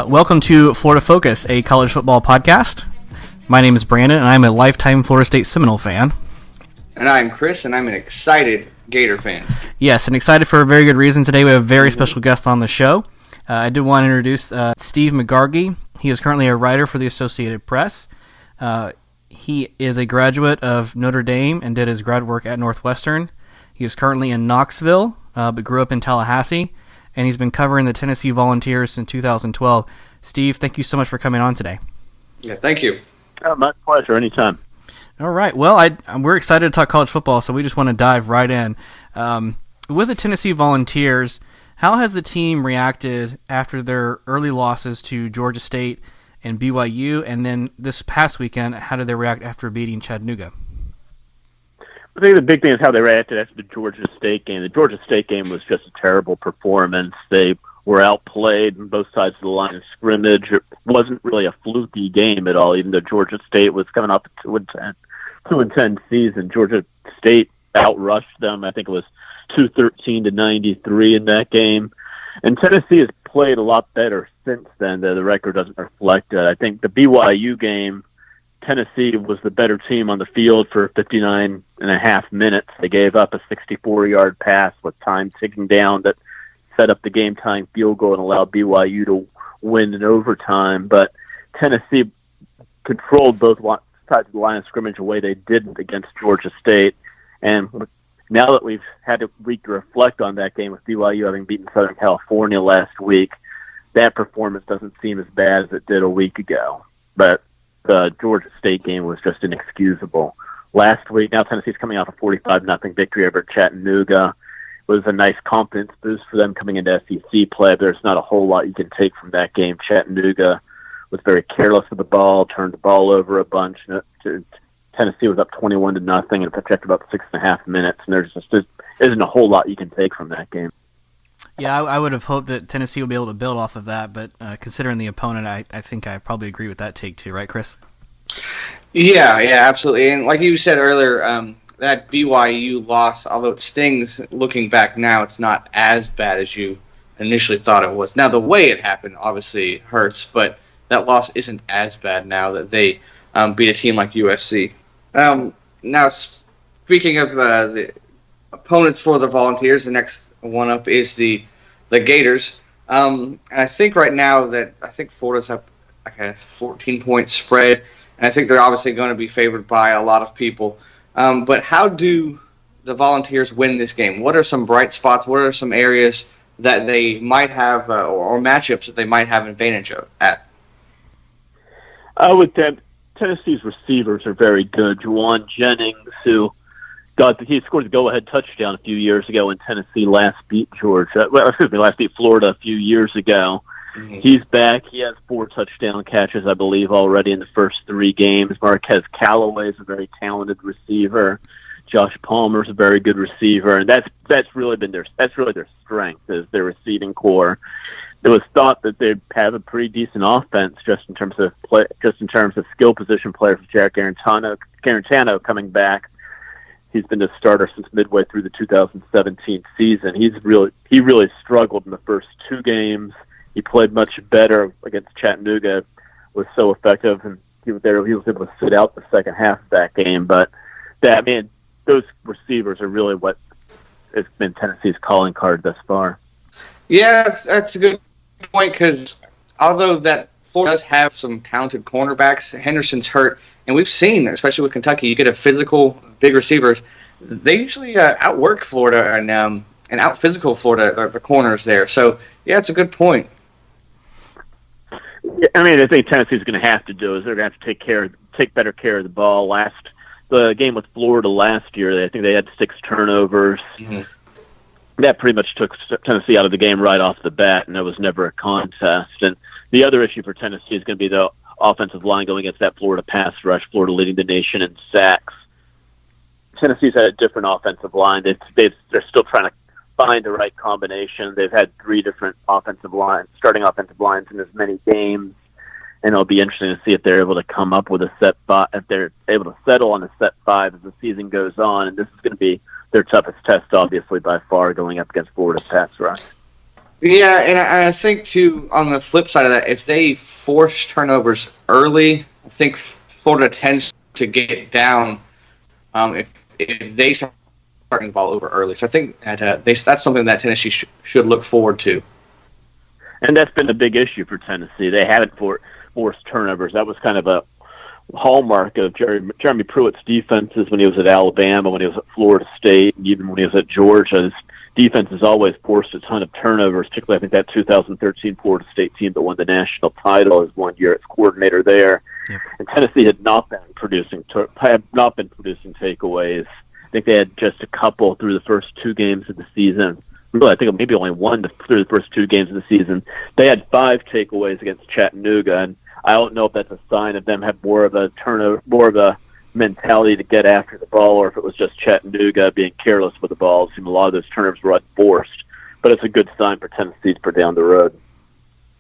Welcome to Florida Focus, a college football podcast. My name is Brandon, and I'm a lifetime Florida State Seminole fan. And I'm Chris, and I'm an excited Gator fan. Yes, and excited for a very good reason. Today we have a very special guest on the show. I did want to introduce Steve Megargee. He is currently a writer for the Associated Press. He is a graduate of Notre Dame and did his grad work at Northwestern. He is currently in Knoxville, but grew up in Tallahassee. And he's been covering the Tennessee Volunteers since 2012. Steve, thank you so much for coming on today. Yeah, thank you. My pleasure, anytime. All right. Well, we're excited to talk college football, so we just want to dive right in. With the Tennessee Volunteers, how has the team reacted after their early losses to Georgia State and BYU? And then this past weekend, how did they react after beating Chattanooga? I think the big thing is how they reacted after the Georgia State game. The Georgia State game was just a terrible performance. They were outplayed on both sides of the line of scrimmage. It wasn't really a fluky game at all, even though Georgia State was coming off a 2-10 season. Georgia State outrushed them. I think it was 213-93 in that game. And Tennessee has played a lot better since then. The record doesn't reflect it. I think the BYU game, Tennessee was the better team on the field for 59 and a half minutes. They gave up a 64-yard pass with time ticking down that set up the game-tying field goal and allowed BYU to win in overtime. But Tennessee controlled both sides of the line of scrimmage the way they didn't against Georgia State. And now that we've had a week to reflect on that game with BYU having beaten Southern California last week, that performance doesn't seem as bad as it did a week ago. But the Georgia State game was just inexcusable. Last week, now Tennessee's coming off a 45-0 victory over Chattanooga. It was a nice confidence boost for them coming into SEC play. There's not a whole lot you can take from that game. Chattanooga was very careless with the ball, turned the ball over a bunch. Tennessee was up 21-0 and it projected about 6.5 minutes, and there just isn't a whole lot you can take from that game. Yeah, I would have hoped that Tennessee would be able to build off of that, but considering the opponent, I think I probably agree with that take too, right, Chris? Yeah, absolutely. And like you said earlier, that BYU loss, although it stings looking back now, it's not as bad as you initially thought it was. Now, the way it happened obviously hurts, but that loss isn't as bad now that they beat a team like USC. Now, speaking of the opponents for the Volunteers, the next one up is the Gators. And I think right now Florida's up like a 14-point spread, and I think they're obviously going to be favored by a lot of people. But how do the Volunteers win this game? What are some bright spots? What are some areas that they might have, or matchups that they might have an advantage at? With them, Tennessee's receivers are very good. Juwan Jennings, he scored the go-ahead touchdown a few years ago when Tennessee last beat Florida a few years ago. Mm-hmm. He's back. He has 4 touchdown catches, I believe, already in the first 3 games. Marquez Callaway is a very talented receiver. Josh Palmer's a very good receiver, and that's really their strength is their receiving core. It was thought that they'd have a pretty decent offense just in terms of skill position players. Jack Garantano coming back. He's been the starter since midway through the 2017 season. He really struggled in the first 2 games. He played much better against Chattanooga, was so effective, and he was able to sit out the second half of that game. But those receivers are really what has been Tennessee's calling card thus far. Yeah, that's a good point, because although that Florida does have some talented cornerbacks, Henderson's hurt, and we've seen, especially with Kentucky, you get a physical, big receivers. They usually outwork Florida and out-physical Florida, the corners there. So, yeah, it's a good point. Yeah, I think Tennessee's going to have to do is they're going to have to take better care of the ball. The game with Florida last year, I think they had 6 turnovers. Mm-hmm. That pretty much took Tennessee out of the game right off the bat, and it was never a contest. And the other issue for Tennessee is going to be the offensive line going against that Florida pass rush, Florida leading the nation in sacks. Tennessee's had a different offensive line. They're still trying to find the right combination. They've had 3 different starting offensive lines in as many games, and it'll be interesting to see if they're able to come up with a set 5, if they're able to settle on a set 5 as the season goes on. And this is going to be their toughest test, obviously, by far, going up against Florida's pass rush. Yeah, and I think, too, on the flip side of that, if they force turnovers early, I think Florida tends to get down if they start turning the ball over early. So I think that that's something that Tennessee should look forward to. And that's been a big issue for Tennessee. They haven't forced turnovers. That was kind of a hallmark of Jeremy Pruitt's defenses when he was at Alabama, when he was at Florida State, and even when he was at Georgia. His defense has always forced a ton of turnovers, particularly I think that 2013 Florida State team that won the national title his one year as coordinator there. Yep. And Tennessee had not been producing takeaways. I think they had just a couple through the first 2 games of the season. Really, I think maybe only 1 through the first 2 games of the season. They had 5 takeaways against Chattanooga, and I don't know if that's a sign of them have more of a mentality to get after the ball, or if it was just Chattanooga being careless with the ball. It seemed a lot of those turnovers were unforced, but it's a good sign for Tennessee for down the road.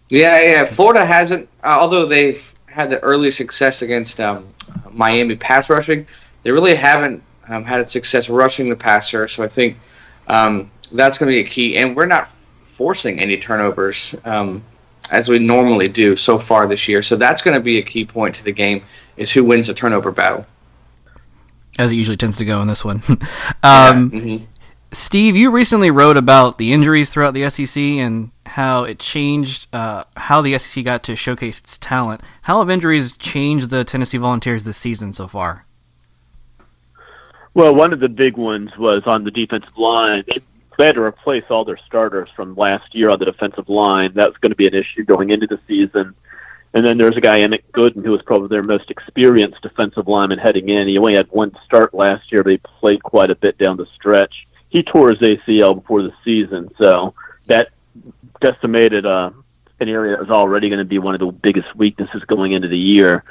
Yeah. Florida hasn't, although they've had the early success against Miami pass rushing, they really haven't had success rushing the passer. So I think that's going to be a key. And we're not forcing any turnovers as we normally do so far this year. So that's going to be a key point to the game, is who wins the turnover battle. As it usually tends to go in this one. Steve, you recently wrote about the injuries throughout the SEC and how it changed how the SEC got to showcase its talent. How have injuries changed the Tennessee Volunteers this season so far? Well, one of the big ones was on the defensive line. They had to replace all their starters from last year on the defensive line. That was going to be an issue going into the season. And then there's a guy, Emmett Gooden, who was probably their most experienced defensive lineman heading in. He only had 1 start last year, but he played quite a bit down the stretch. He tore his ACL before the season, so that decimated an area that was already going to be one of the biggest weaknesses going into the year.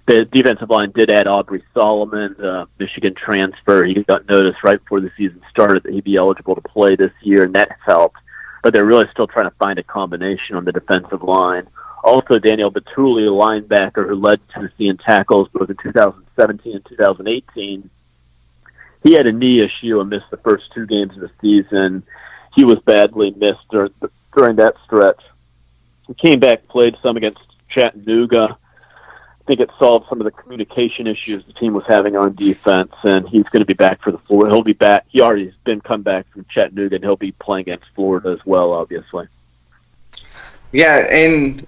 The defensive line did add Aubrey Solomon, the Michigan transfer. He got notice right before the season started that he'd be eligible to play this year, and that helped. But they're really still trying to find a combination on the defensive line. Also, Daniel Batuli, a linebacker who led Tennessee in tackles both in 2017 and 2018, he had a knee issue and missed the first 2 games of the season. He was badly missed during that stretch. He came back, played some against Chattanooga. I think it solved some of the communication issues the team was having on defense, and he's going to be back for the Florida. He'll be back. He already has come back from Chattanooga, and he'll be playing against Florida as well, obviously. Yeah, and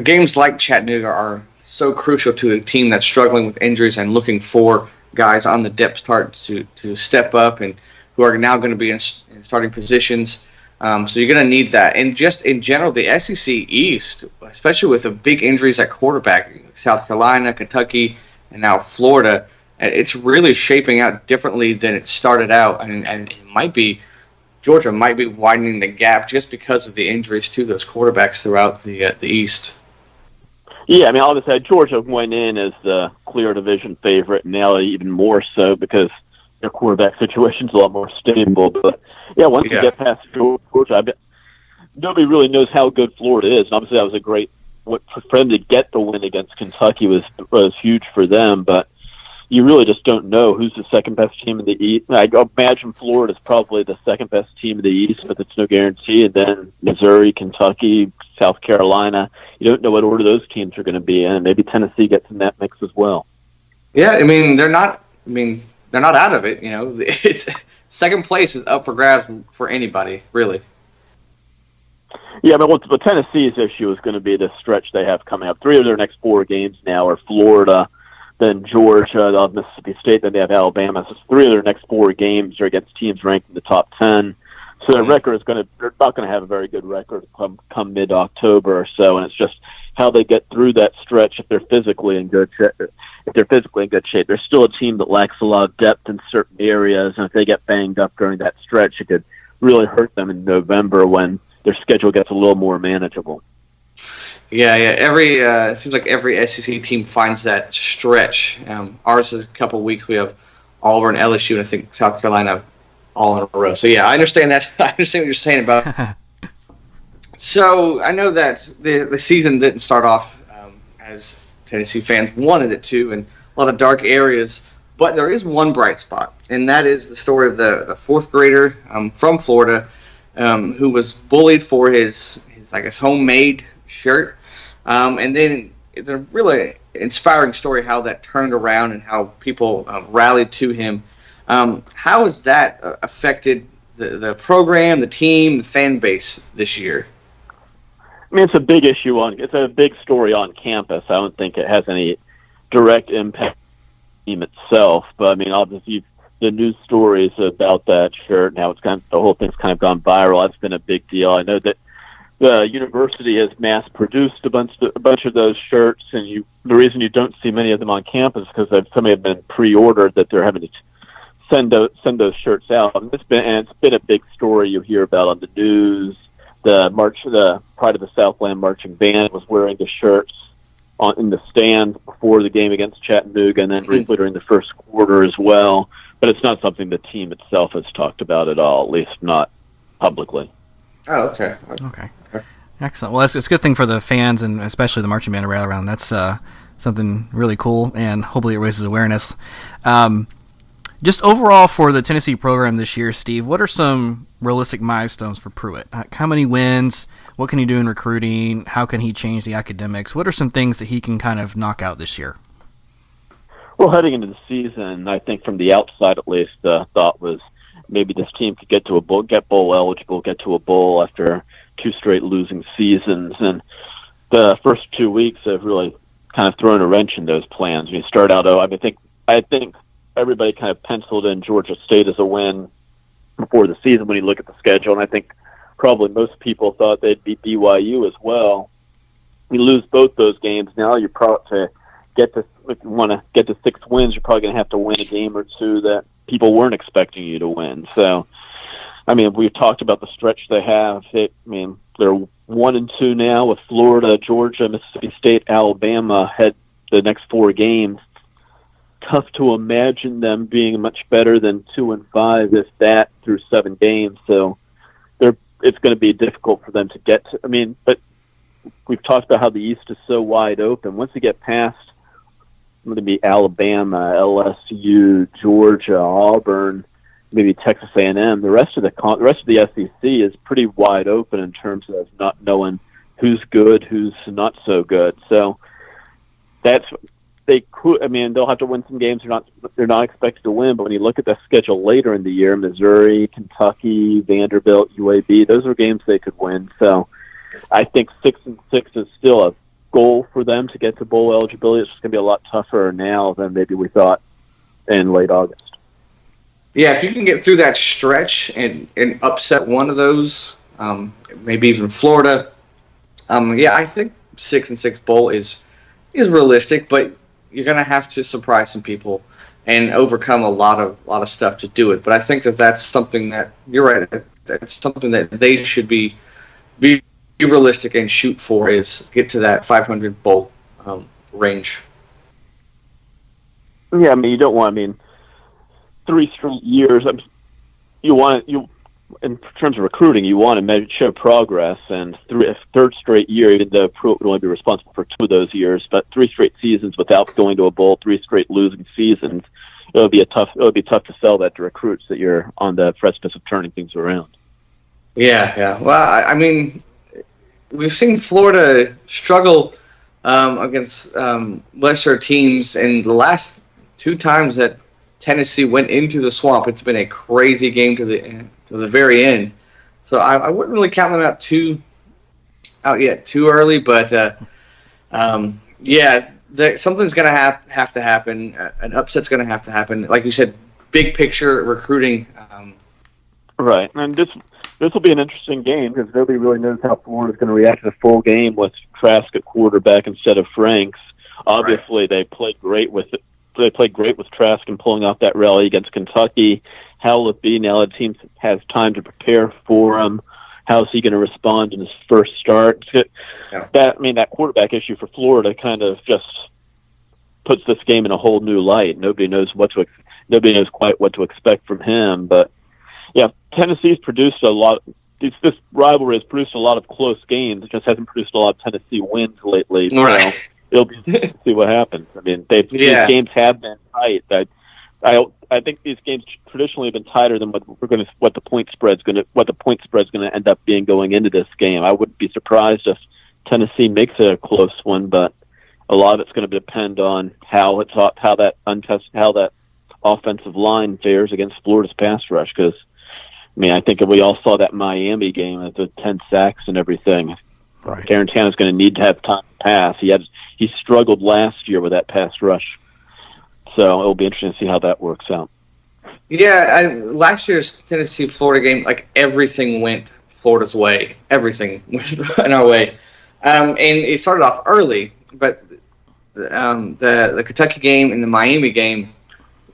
games like Chattanooga are so crucial to a team that's struggling with injuries and looking for guys on the depth chart to step up and who are now going to be in starting positions. So you're going to need that. And just in general, the SEC East, especially with the big injuries at quarterback, South Carolina, Kentucky, and now Florida, it's really shaping out differently than it started out. And it might be, Georgia might be widening the gap just because of the injuries to those quarterbacks throughout the East. Yeah, I mean, obviously Georgia went in as the clear division favorite, and now even more so because their quarterback situation's a lot more stable. But yeah, once you get past Georgia, nobody really knows how good Florida is. And obviously, that was a great for them to get the win against Kentucky was huge for them. But you really just don't know who's the second best team in the East. I imagine Florida's probably the second best team in the East, but it's no guarantee. And then Missouri, Kentucky, South Carolina, you don't know what order those teams are going to be in. And maybe Tennessee gets in that mix as well. Yeah, I mean, they're not out of it. You know, it's second place is up for grabs for anybody, really. Yeah, but Tennessee's issue is going to be the stretch they have coming up. 3 of their next 4 games now are Florida, then Georgia, they'll have Mississippi State, then they have Alabama. So 3 of their next 4 games are against teams ranked in the top 10. So their record is they're not going to have a very good record come mid-October or so, and it's just how they get through that stretch if they're physically in good shape. They're still a team that lacks a lot of depth in certain areas, and if they get banged up during that stretch, it could really hurt them in November when their schedule gets a little more manageable. Yeah. It seems like every SEC team finds that stretch. Ours is a couple of weeks. We have Auburn, LSU, and I think South Carolina all in a row. So yeah, I understand that. I understand what you're saying about. So I know that the season didn't start off as Tennessee fans wanted it to, and a lot of dark areas. But there is one bright spot, and that is the story of the fourth grader from Florida who was bullied for his I guess homemade shirt, and then it's a really inspiring story how that turned around and how people rallied to him. How has that affected the program, the team, the fan base this year? I mean, it's a big issue it's a big story on campus. I don't think it has any direct impact on the team itself, but I mean, obviously the news stories about that shirt, now it's the whole thing's kind of gone viral. That's been a big deal. I know that the university has mass produced a bunch of those shirts, and the reason you don't see many of them on campus is because some have been pre-ordered that they're having to send those shirts out. And it's been a big story you hear about on the news. The Pride of the Southland marching band was wearing the shirts in the stand before the game against Chattanooga, and then briefly during the first quarter as well. But it's not something the team itself has talked about at all, at least not publicly. Oh, okay. Okay. Excellent. Well, it's a good thing for the fans and especially the marching band to rally around. That's something really cool, and hopefully it raises awareness. Just overall for the Tennessee program this year, Steve, what are some realistic milestones for Pruitt? How many wins? What can he do in recruiting? How can he change the academics? What are some things that he can kind of knock out this year? Well, heading into the season, I think from the outside at least, the thought was maybe this team could get to a bowl, get bowl eligible, get to a bowl after 2 straight losing seasons. And the first 2 weeks have really kind of thrown a wrench in those plans. We start out, I think everybody kind of penciled in Georgia State as a win before the season when you look at the schedule, and I think probably most people thought they'd beat BYU as well. We lose both those games. Now you're probably if you want to get to 6 wins, you're probably going to have to win a game or two that people weren't expecting you to win. So, I mean, we've talked about the stretch they have. They're 1-2 now with Florida, Georgia, Mississippi State, Alabama head the next 4 games. Tough to imagine them being much better than 2-5, if that, through 7 games. So it's going to be difficult for them to get to. I mean, but we've talked about how the East is so wide open. Once you get past, it's going to be Alabama, LSU, Georgia, Auburn, maybe Texas A&M. The rest of the SEC is pretty wide open in terms of not knowing who's good, who's not so good. So they'll have to win some games they're not expected to win, but when you look at the schedule later in the year, Missouri, Kentucky, Vanderbilt, UAB, those are games they could win. So I think 6-6 is still a goal for them to get to bowl eligibility. It's just going to be a lot tougher now than maybe we thought in late August. Yeah, if you can get through that stretch and upset one of those, maybe even Florida, I think 6-6 bowl is realistic, but you're going to have to surprise some people and overcome a lot of stuff to do it. But I think that's something that you're right. That's something that they should be realistic and shoot for, is get to that 500 bowl range. Yeah, I mean, you don't want. I mean, 3 straight years. In terms of recruiting, you want to show progress, and third straight year, even though Pruitt would only be responsible for 2 of those years, but 3 straight seasons without going to a bowl, 3 straight losing seasons, it would be tough to sell that to recruits that you're on the precipice of turning things around. Yeah. Well, I mean, we've seen Florida struggle against lesser teams, and the last 2 times that Tennessee went into the swamp, it's been a crazy game to the very end. So I wouldn't really count them out yet too early, but something's going to have to happen. An upset's going to have to happen. Like you said, big picture recruiting. Right, and this will be an interesting game because nobody really knows how Florida's going to react to the full game with Trask at quarterback instead of Franks. Obviously, They played great with it. They played great with Trask and pulling off that rally against Kentucky. How will it be now that the team has time to prepare for him? How is he going to respond in his first start? Yeah. That quarterback issue for Florida kind of just puts this game in a whole new light. Nobody knows quite what to expect from him. But Yeah, Tennessee's produced a lot. This rivalry has produced a lot of close games. It just hasn't produced a lot of Tennessee wins lately. Right. So it'll be interesting to see what happens. I mean, these games have been tight. I think these games traditionally have been tighter than what the point spread's going to end up being going into this game. I wouldn't be surprised if Tennessee makes it a close one, but a lot of it's going to depend on how that offensive line fares against Florida's pass rush. Because I mean, I think we all saw that Miami game at the 10 sacks and everything. Right. Garantano's going to need to have time to pass. He struggled last year with that pass rush. So it'll be interesting to see how that works out. Yeah, last year's Tennessee-Florida game, like everything went Florida's way. Everything went in our way. And it started off early, but the Kentucky game and the Miami game,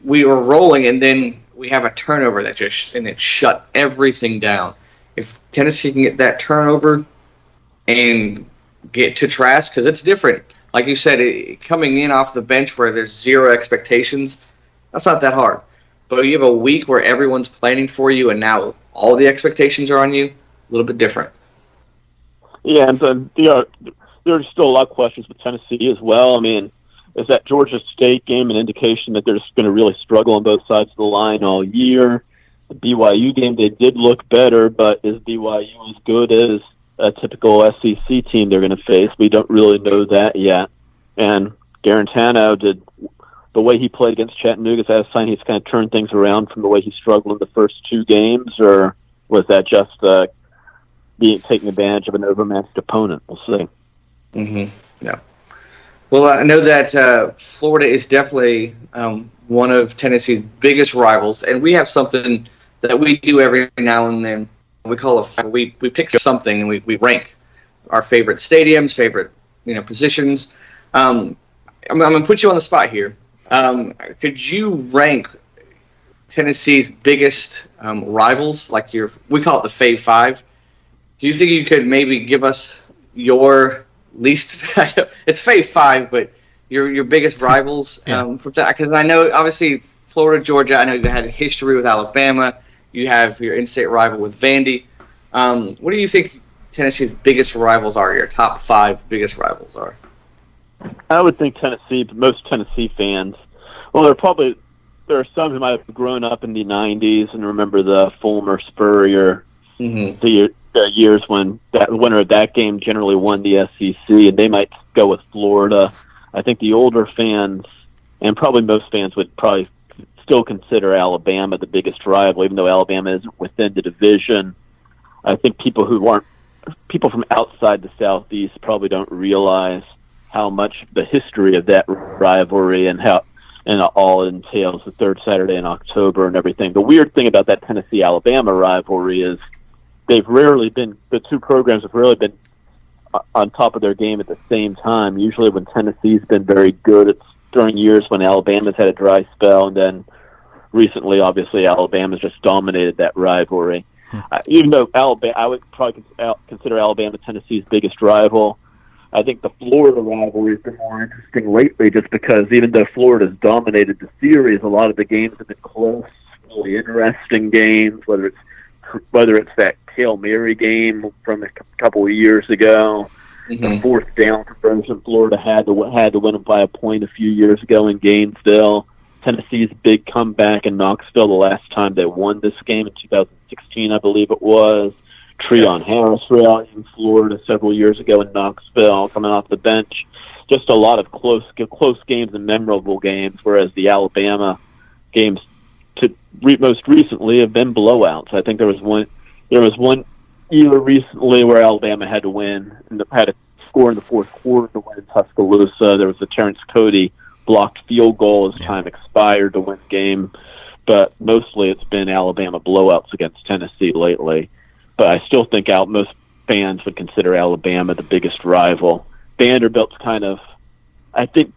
we were rolling, and then we have a turnover that it shut everything down. If Tennessee can get that turnover and get to Trask, because it's different. Like you said, coming in off the bench where there's zero expectations, that's not that hard. But you have a week where everyone's planning for you, and now all the expectations are on you, a little bit different. Yeah, and there's still a lot of questions with Tennessee as well. I mean, is that Georgia State game an indication that they're just going to really struggle on both sides of the line all year? The BYU game, they did look better, but is BYU as good as a typical SEC team they're going to face? We don't really know that yet. And Garantano, the way he played against Chattanooga, is that a sign he's kind of turned things around from the way he struggled in the first two games, or was that just taking advantage of an overmatched opponent? We'll see. Mm-hmm. Yeah. Well, I know that Florida is definitely one of Tennessee's biggest rivals, and we have something that we do every now and then. We call we pick something and we rank our favorite stadiums, favorite positions. I'm going to put you on the spot here. Could you rank Tennessee's biggest rivals? We call it the Fave Five. Do you think you could maybe give us your least? It's Fave Five, but your biggest rivals. Because I know obviously Florida, Georgia. I know you had a history with Alabama. You have your in-state rival with Vandy. What do you think Tennessee's biggest rivals are? Your top 5 biggest rivals are? I would think Tennessee, most Tennessee fans. Well, there are some who might have grown up in the 90s and remember the Fulmer Spurrier, the years when that winner of that game generally won the SEC, and they might go with Florida. I think the older fans, and probably most fans, would probably still consider Alabama the biggest rival, even though Alabama isn't within the division. I think people from outside the Southeast probably don't realize how much the history of that rivalry and all it entails, the third Saturday in October and everything. The weird thing about that Tennessee-Alabama rivalry is the two programs have rarely been on top of their game at the same time. Usually when Tennessee's been very good, it's during years when Alabama's had a dry spell, and then recently, obviously, Alabama's just dominated that rivalry. Even though I would probably consider Alabama Tennessee's biggest rival, I think the Florida rivalry has been more interesting lately just because even though Florida's dominated the series, a lot of the games have been close, really interesting games, whether it's that Hail Mary game from a couple of years ago, the fourth down conversion Florida had to win it by a point a few years ago in Gainesville. Tennessee's big comeback in Knoxville the last time they won this game in 2016, I believe it was. Treon Harris rally in Florida several years ago in Knoxville, coming off the bench. Just a lot of close games and memorable games, whereas the Alabama games most recently have been blowouts. I think there was one year recently where Alabama had to win and had to score in the fourth quarter to win in Tuscaloosa. There was a Terrence Cody blocked field goal as time expired to win the game, but mostly it's been Alabama blowouts against Tennessee lately. But I still think most fans would consider Alabama the biggest rival. Vanderbilt's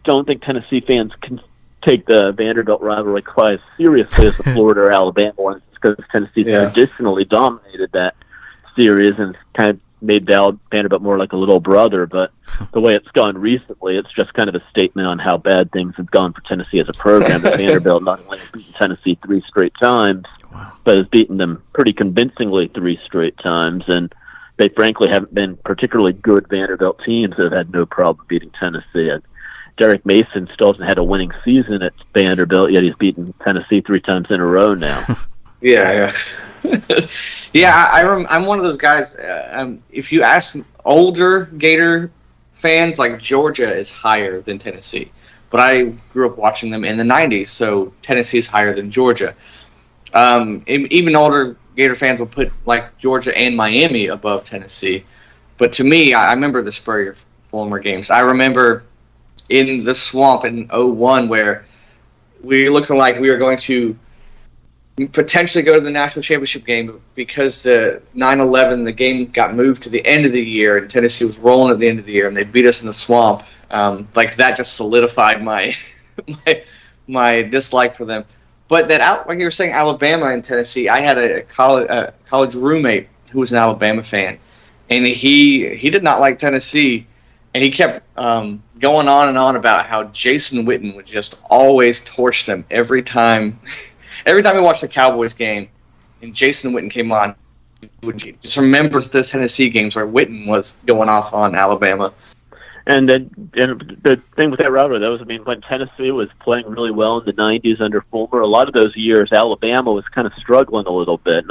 don't think Tennessee fans can take the Vanderbilt rivalry quite as seriously as the Florida or Alabama ones, because Tennessee traditionally dominated that series and kind of made Vanderbilt more like a little brother, but the way it's gone recently, it's just kind of a statement on how bad things have gone for Tennessee as a program. That Vanderbilt not only has beaten Tennessee 3 straight times, but has beaten them pretty convincingly 3 straight times, and they frankly haven't been particularly good Vanderbilt teams that have had no problem beating Tennessee. And Derek Mason still hasn't had a winning season at Vanderbilt, yet he's beaten Tennessee 3 times in a row now. Yeah. I'm one of those guys. If you ask older Gator fans, like Georgia is higher than Tennessee, but I grew up watching them in the '90s, so Tennessee is higher than Georgia. Even older Gator fans will put like Georgia and Miami above Tennessee, but to me, I remember the Spurrier-Fulmer games. I remember in the swamp in 2001 where we were looking like we were going to potentially go to the national championship game because the 9/11, the game got moved to the end of the year, and Tennessee was rolling at the end of the year, and they beat us in the swamp. Like that just solidified my my dislike for them. But that, like you were saying, Alabama and Tennessee, I had a college roommate who was an Alabama fan, and he did not like Tennessee, and he kept going on and on about how Jason Witten would just always torch them every time. Every time we watched the Cowboys game and Jason Witten came on, he would just remember the Tennessee games where Witten was going off on Alabama. And the thing with that rivalry, when Tennessee was playing really well in the 90s under Fulmer, a lot of those years Alabama was kind of struggling a little bit.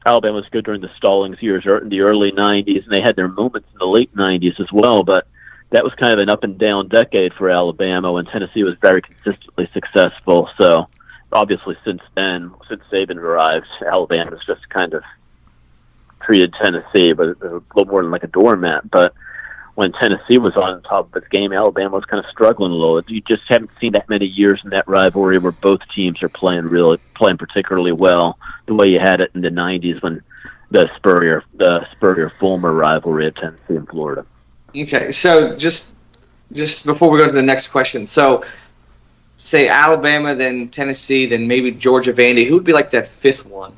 Alabama was good during the Stallings years in the early 90s, and they had their moments in the late 90s as well, but that was kind of an up and down decade for Alabama when Tennessee was very consistently successful. So obviously since Saban arrived, Alabama's just kind of treated Tennessee but a little more than like a doormat. But when Tennessee was on top of its game, Alabama was kind of struggling a little. You just haven't seen that many years in that rivalry where both teams are playing particularly well the way you had it in the 90s when the Spurrier-Fulmer rivalry of Tennessee and Florida. Okay, so just before we go to the next question, so say Alabama, then Tennessee, then maybe Georgia, Vandy. Who would be like that fifth one?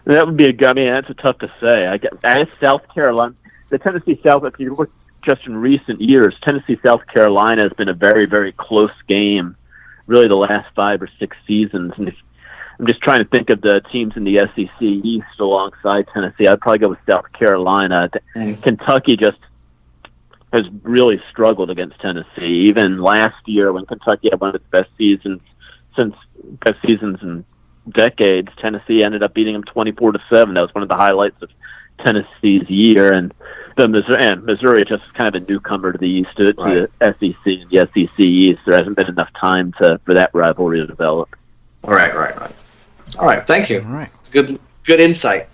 That would be that's tough to say. I guess South Carolina. The Tennessee-South, if you look just in recent years, Tennessee-South Carolina has been a very, very close game, really the last 5 or 6 seasons. And I'm just trying to think of the teams in the SEC East alongside Tennessee. I'd probably go with South Carolina. Kentucky just has really struggled against Tennessee. Even last year when Kentucky had one of its best seasons in decades, Tennessee ended up beating them 24-7. That was one of the highlights of Tennessee's year. And Missouri is just kind of a newcomer to the East, to the SEC and the SEC East. There hasn't been enough time for that rivalry to develop. Right. All right, thank you. All right. Good insight.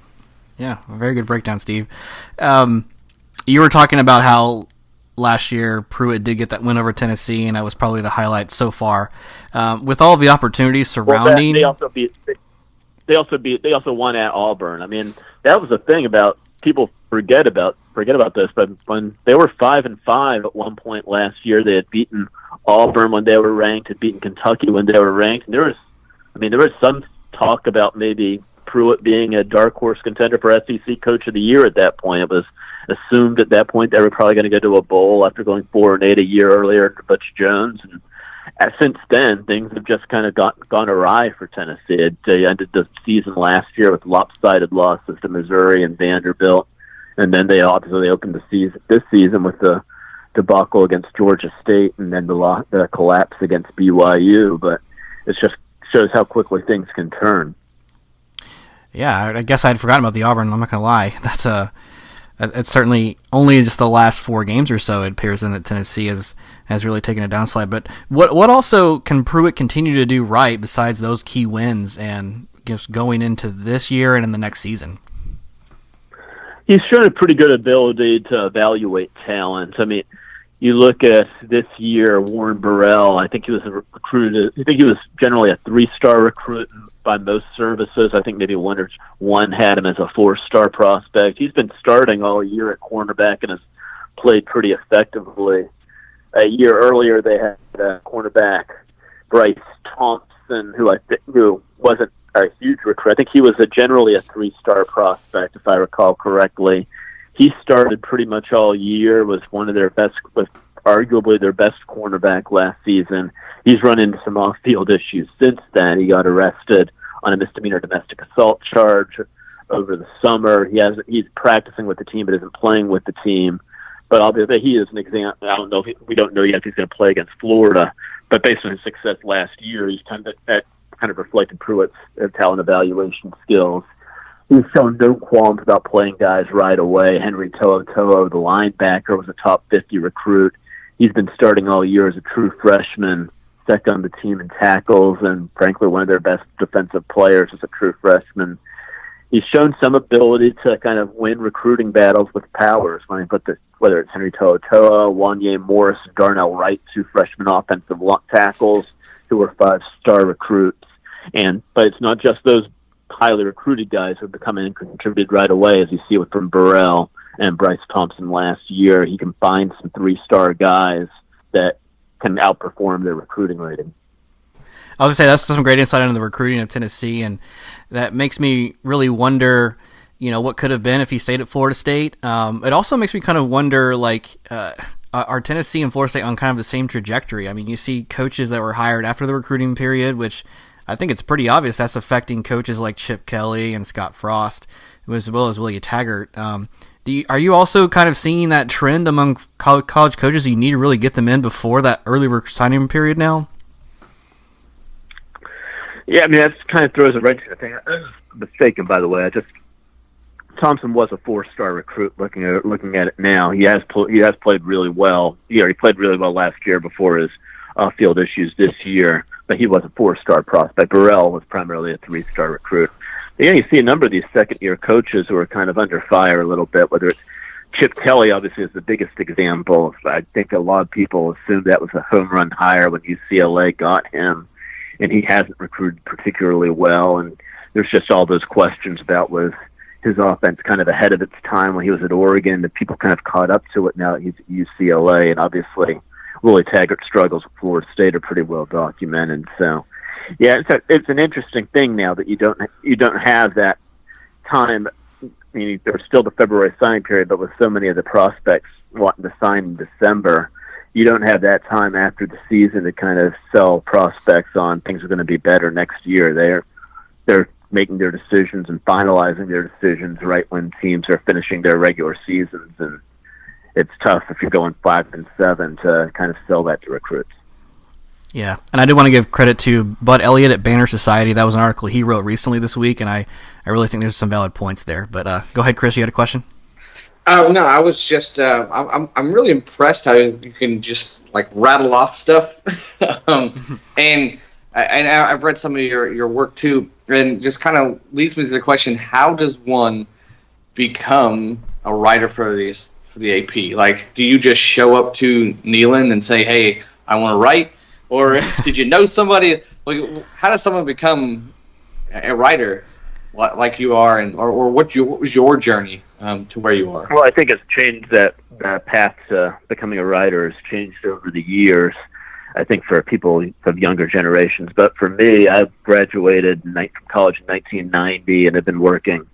Yeah, a very good breakdown, Steve. You were talking about how last year Pruitt did get that win over Tennessee, and that was probably the highlight so far. With all of the opportunities surrounding, they also won at Auburn. I mean, that was the thing about people forget about this, but when they were 5-5 at one point last year, they had beaten Auburn when they were ranked, had beaten Kentucky when they were ranked, and there was some talk about maybe Pruitt being a dark horse contender for SEC Coach of the Year at that point. It was assumed at that point they were probably going to go to a bowl after going 4-8 a year earlier under Butch Jones. And since then, things have just kind of gone awry for Tennessee. They ended the season last year with lopsided losses to Missouri and Vanderbilt, and then they opened this season with the debacle against Georgia State, and then the collapse against BYU. But it just shows how quickly things can turn. Yeah, I guess I'd forgotten about the Auburn. I'm not gonna lie. It's certainly only just the last 4 games or so it appears that Tennessee has really taken a downslide. But what also can Pruitt continue to do right besides those key wins and just going into this year and in the next season? He's shown a pretty good ability to evaluate talent. I mean, you look at this year, Warren Burrell, I think he was generally a 3-star recruit by most services. I think maybe one had him as a 4-star prospect. He's been starting all year at cornerback and has played pretty effectively. A year earlier, they had cornerback Bryce Thompson, who wasn't a huge recruit. I think he was generally a 3-star prospect, if I recall correctly. He started pretty much all year, was arguably their best cornerback last season. He's run into some off-field issues since then. He got arrested on a misdemeanor domestic assault charge over the summer. He's practicing with the team, but isn't playing with the team. But obviously, he is an example. I don't know we don't know yet if he's going to play against Florida. But based on his success last year, he's kind of reflected Pruitt's talent evaluation skills. He's shown no qualms about playing guys right away. Henry To'oTo'o, the linebacker, was a top 50 recruit. He's been starting all year as a true freshman, second on the team in tackles, and frankly, one of their best defensive players as a true freshman. He's shown some ability to kind of win recruiting battles with powers. Whether it's Henry To'oTo'o, Wanye Morris, and Darnell Wright, 2 freshman offensive tackles who were 5-star recruits. But it's not just those highly recruited guys who have come in and contributed right away, as you see from Burrell and Bryce Thompson last year. He can find some 3-star guys that can outperform their recruiting rating. I was going to say, that's some great insight into the recruiting of Tennessee, and that makes me really wonder, what could have been if he stayed at Florida State. It also makes me kind of wonder, are Tennessee and Florida State on kind of the same trajectory? I mean, you see coaches that were hired after the recruiting period, which I think it's pretty obvious that's affecting coaches like Chip Kelly and Scott Frost, as well as Willie Taggart. Are you also kind of seeing that trend among college coaches? You need to really get them in before that early signing period now? Yeah, I mean, that kind of throws a wrench in the thing. I was mistaken, by the way. Thompson was a 4-star recruit. Looking at it now, he has played really well. He played really well last year before his field issues this year, but he was a 4-star prospect. Burrell was primarily a 3-star recruit. Yeah, you see a number of these second-year coaches who are kind of under fire a little bit, whether it's Chip Kelly, obviously, is the biggest example. I think a lot of people assumed that was a home run hire when UCLA got him, and he hasn't recruited particularly well, and there's just all those questions about was his offense kind of ahead of its time when he was at Oregon, that people kind of caught up to it now that he's at UCLA, and obviously Willie Taggart's struggles with Florida State are pretty well documented. So, yeah, it's an interesting thing now that you don't have that time. I mean, there's still the February signing period, but with so many of the prospects wanting to sign in December, you don't have that time after the season to kind of sell prospects on things are going to be better next year. They're making their decisions and finalizing their decisions right when teams are finishing their regular seasons, and it's tough if you're going 5-7 to kind of sell that to recruits. Yeah, and I do want to give credit to Bud Elliott at Banner Society. That was an article he wrote recently this week, and I really think there's some valid points there. But go ahead, Chris, you had a question? No, I was just I'm really impressed how you can just rattle off stuff, and I've read some of your work too, and just kind of leads me to the question: how does one become a writer for the AP? Do you just show up to Neyland and say, "Hey, I want to write," or did you know somebody? How does someone become a writer like you are, or what was your journey to where you are? Well, I think it's changed. That path to becoming a writer has changed over the years. I think for people of younger generations, but for me, I graduated from college in 1990 and have been working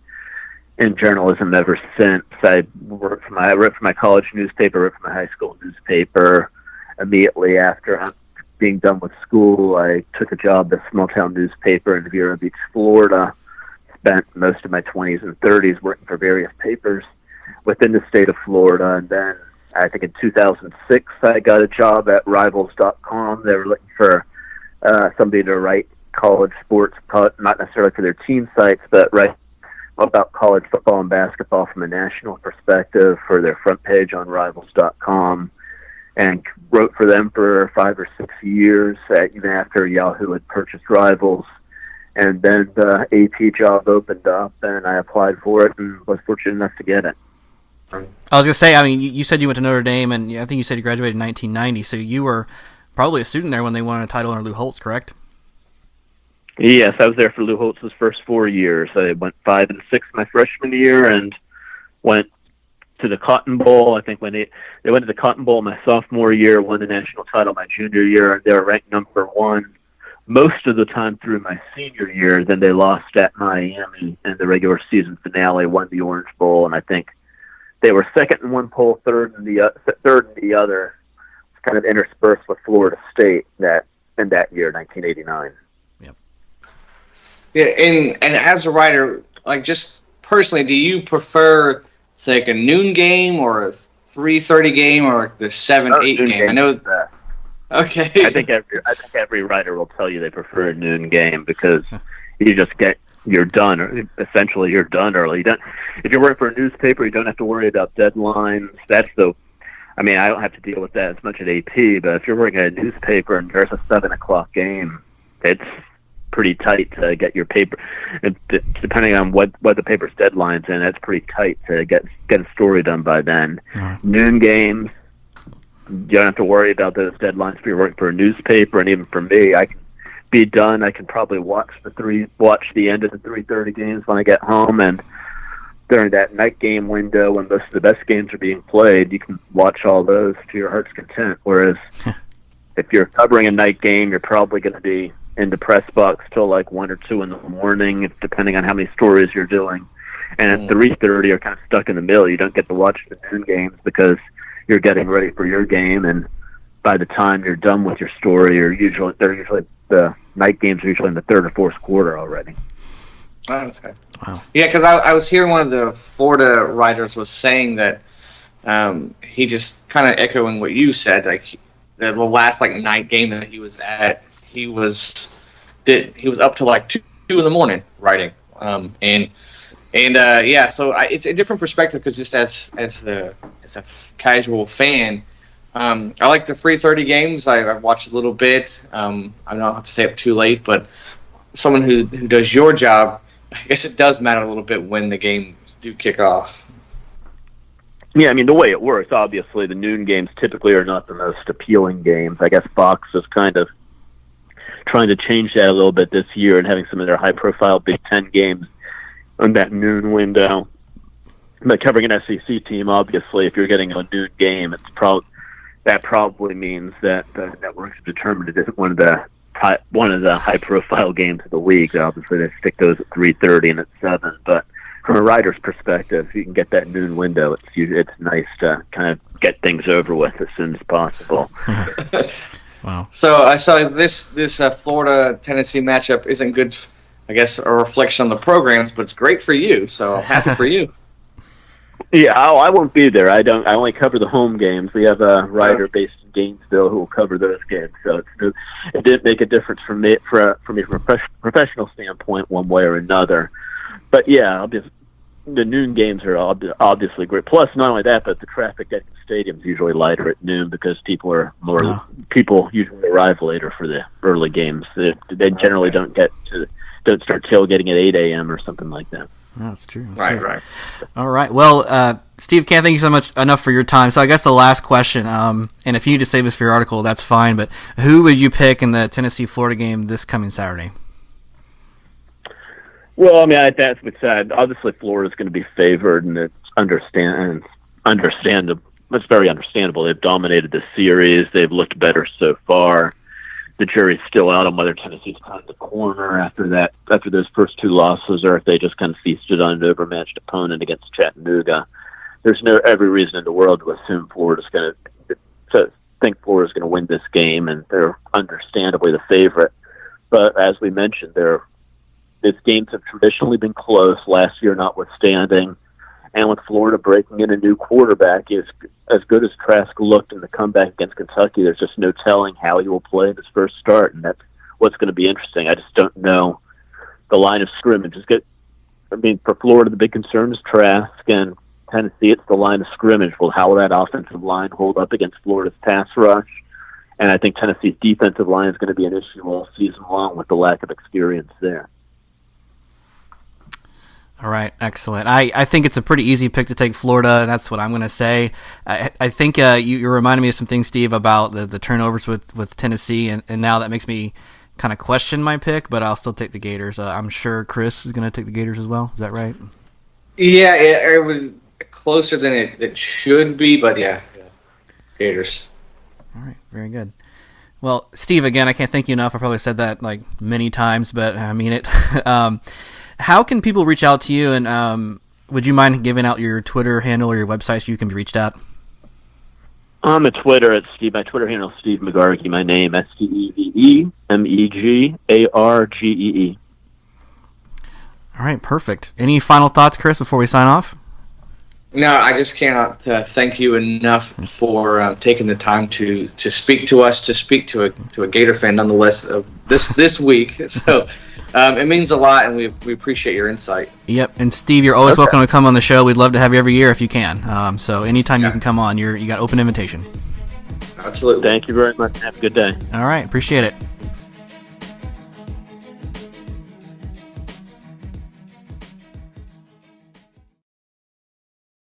in journalism ever since. I wrote for my college newspaper, wrote for my high school newspaper. Immediately after being done with school, I took a job at a small town newspaper in Vero Beach, Florida. Spent most of my 20s and 30s working for various papers within the state of Florida, and then I think in 2006 I got a job at Rivals.com. They were looking for somebody to write college sports, not necessarily for their team sites, but write about college football and basketball from a national perspective for their front page on Rivals.com, and wrote for them for 5 or 6 years, even after Yahoo had purchased Rivals. And then the AP job opened up, and I applied for it and was fortunate enough to get it. I was going to say, I mean, you said you went to Notre Dame, and I think you said you graduated in 1990, so you were probably a student there when they won a title under Lou Holtz, correct? Yes, I was there for Lou Holtz's first 4 years. I went 5 and 6 my freshman year and went to the Cotton Bowl. I think when they went to the Cotton Bowl my sophomore year, won the national title my junior year, and they were ranked number 1 most of the time through my senior year. Then they lost at Miami in the regular season finale, won the Orange Bowl, and I think they were second in one poll, third in the other, kind of interspersed with Florida State in that year, 1989. Yep. Yeah, and as a writer, like just personally, do you prefer like a noon game or a 3:30 game or like the 7-8 game? I know. Okay. I think every writer will tell you they prefer a noon game because you're done. Essentially, you're done early. If you're working for a newspaper, you don't have to worry about deadlines. I don't have to deal with that as much at AP, but if you're working at a newspaper and there's a 7:00 game, it's pretty tight to get your paper. Depending on what the paper's deadline's in, it's pretty tight to get a story done by then. Noon games, you don't have to worry about those deadlines if you're working for a newspaper, and even for me, I can be done. I can probably watch the end of the 3:30 games when I get home, and during that night game window when most of the best games are being played, you can watch all those to your heart's content. Whereas if you're covering a night game, you're probably going to be in the press box till like 1 or 2 in the morning, depending on how many stories you're doing. And at 3:30, you're kind of stuck in the middle. You don't get to watch the noon games because you're getting ready for your game, and by the time you're done with your story, the night games are usually in the third or fourth quarter already. Okay. Wow. Yeah, because I was hearing one of the Florida writers was saying that he just kind of echoing what you said, like the last like night game that he was at, he was up to like 2 in the morning writing, yeah, so it's a different perspective because just as a casual fan, I like the 3:30 games. I've watched a little bit. I don't have to stay up too late, but someone who does your job, I guess it does matter a little bit when the games do kick off. Yeah, I mean, the way it works, obviously, the noon games typically are not the most appealing games. I guess Fox is kind of trying to change that a little bit this year and having some of their high-profile Big Ten games on that noon window. But covering an SEC team, obviously, if you're getting a noon game, that probably means that the networks have determined it isn't one of the high-profile games of the week. Obviously, they stick those at 3:30 and at 7. But from a writer's perspective, if you can get that noon window, it's nice to kind of get things over with as soon as possible. Wow. So I saw this Florida-Tennessee matchup isn't good, I guess, a reflection on the programs, but it's great for you. So happy for you. Yeah, I won't be there. I only cover the home games. We have a writer based in Gainesville who will cover those games. So it didn't make a difference for me from a professional standpoint, one way or another. But yeah, the noon games are obviously great. Plus, not only that, but the traffic at the stadium is usually lighter at noon because people usually arrive later for the early games. They generally don't start tailgating at 8 a.m. or something like that. No, that's true. Right. All right. Well, Steve, can't thank you so much enough for your time. So I guess the last question, and if you need to save this for your article, that's fine. But who would you pick in the Tennessee-Florida game this coming Saturday? Well, I mean, that's what's sad. Obviously, Florida's going to be favored, and it's understandable. It's very understandable. They've dominated the series. They've looked better so far. The jury's still out on whether Tennessee's turned the corner after those first 2 losses, or if they just kind of feasted on an overmatched opponent against Chattanooga. There's every reason in the world to assume Florida's going to win this game, and they're understandably the favorite. But as we mentioned, these games have traditionally been close, last year notwithstanding. And with Florida breaking in a new quarterback, as good as Trask looked in the comeback against Kentucky, there's just no telling how he will play in his first start, and that's what's going to be interesting. I just don't know the line of scrimmage. For Florida, the big concern is Trask, and Tennessee, it's the line of scrimmage. Well, how will that offensive line hold up against Florida's pass rush? And I think Tennessee's defensive line is going to be an issue all season long with the lack of experience there. All right, excellent. I think it's a pretty easy pick to take Florida. That's what I'm going to say. I think you reminded me of some things, Steve, about the turnovers with Tennessee, and now that makes me kind of question my pick, but I'll still take the Gators. I'm sure Chris is going to take the Gators as well. Is that right? Yeah, it was closer than it should be, but yeah, Gators. All right, very good. Well, Steve, again, I can't thank you enough. I probably said that like many times, but I mean it. How can people reach out to you, and would you mind giving out your Twitter handle or your website so you can be reached out? I'm at Twitter at Steve. My Twitter handle is Steve Megargee. My name SteveMegargee. All right, perfect. Any final thoughts, Chris, before we sign off? No, I just cannot thank you enough for taking the time to speak to us, to speak to a Gator fan, nonetheless, of this week. So it means a lot, and we appreciate your insight. Yep, and Steve, you're always welcome to come on the show. We'd love to have you every year if you can. So anytime you can come on, you got open invitation. Absolutely. Thank you very much. Have a good day. All right, appreciate it.